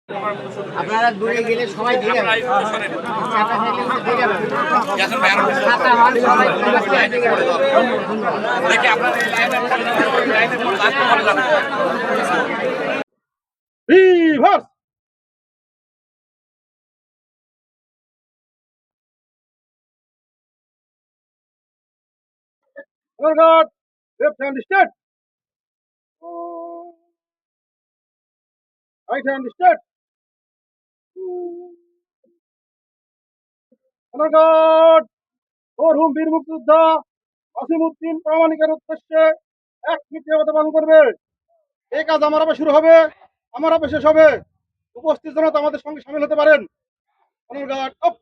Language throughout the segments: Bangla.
আপনারা দূরে গেলে সবাই ধীরে left hand straight, right hand straight. Honor guard, মরহুম বীর মুক্তিযোদ্ধা ওয়াসিমউদ্দিন প্রামাণিকের উদ্দেশ্যে 1 মিনিট অবস্থান করবে। এই কাজ আমার আবার শুরু হবে, আমার আবার শেষ হবে। উপস্থিত জনতা আমাদের সঙ্গে শামিল হতে পারেন। honor guard, up.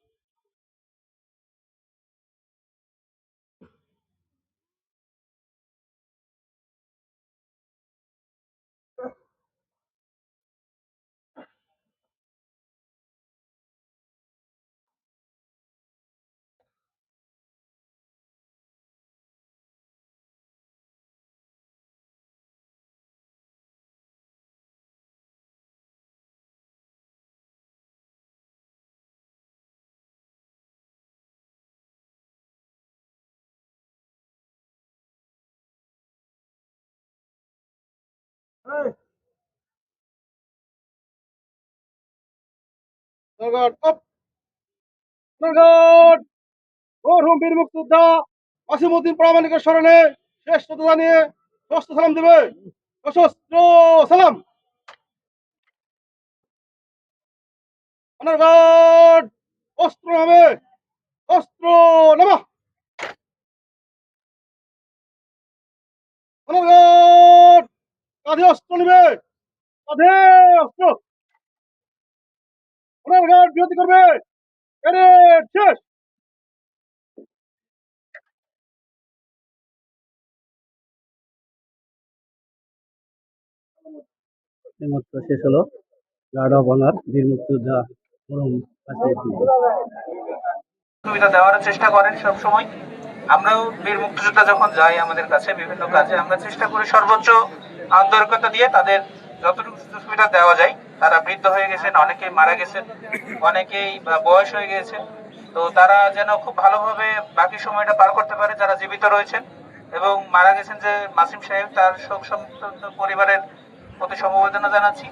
Hey. honor guard, up. honor guard, মরহুম বীর মুক্তিযোদ্ধা ওয়াসিমউদ্দিন প্রামাণিকের স্মরণে শেষ শ্রদ্ধা জানিয়ে সশস্ত্র সালাম দেবে। সশস্ত্র সালাম। honor guard, অস্ত্র নামে, অস্ত্র নামা। honor guard, কাঁধে অস্ত্র নেবে, কাঁধে অস্ত্র। honor guard, বিরতি করবে। প্যারেড শেষ। এইমাত্র শেষ হলো গার্ড অফ অনার বীর মুক্তিযোদ্ধা মরহুম ওয়াসিমউদ্দিন। সুবিধা দেওয়ার চেষ্টা করেন সব সময়। আমরাও বীর মুক্তিযোদ্ধা যখন যাই আমাদের কাছে বিভিন্ন কাজে, আমরা চেষ্টা করি সর্বোচ্চ আন্তরিকতা দিয়ে তাদের যতটুকু সুযোগ সুবিধা দেওয়া যায়। তারা বৃদ্ধ হয়ে গেছেন, অনেকেই মারা গেছেন, অনেকেই বয়স হয়ে গিয়েছে, তো তারা যেন খুব ভালোভাবে বাকি সময়টা পার করতে পারে যারা জীবিত রয়েছেন। এবং মারা গেছেন যে মাসিম সাহেব, তার শোক সন্তপ্ত পরিবারের প্রতি সমবেদনা জানাচ্ছি।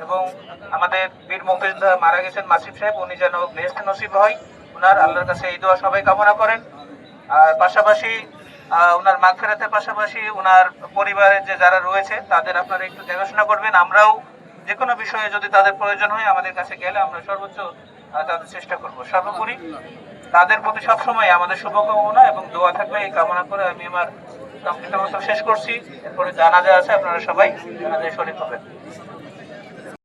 এবং আমাদের বীর মুক্তিযোদ্ধা মারা গেছেন মাসিম সাহেব, উনি যেন বেহেশত নসিব হয় উনার, আল্লাহর কাছে এই দোয়া সবাই কামনা করেন। আর পাশাপাশি উনার মাগফিরাতের পাশাপাশি উনার পরিবারের যে যারা রয়েছে তাদের আপনারা একটু দেখাশোনা করবেন। আমরাও যে কোনো বিষয়ে যদি তাদের প্রয়োজন হয় আমাদের কাছে গেলে আমরা সর্বোচ্চ তাদের চেষ্টা করব। সর্বোপরি তাদের প্রতি সবসময় আমাদের শুভকামনা এবং দোয়া থাকবে, এই কামনা করে আমি আমার সংক্ষিপ্ত শেষ করছি। এরপরে জানাজা আছে, আপনারা সবাই জানাজায় শরীক হবেন।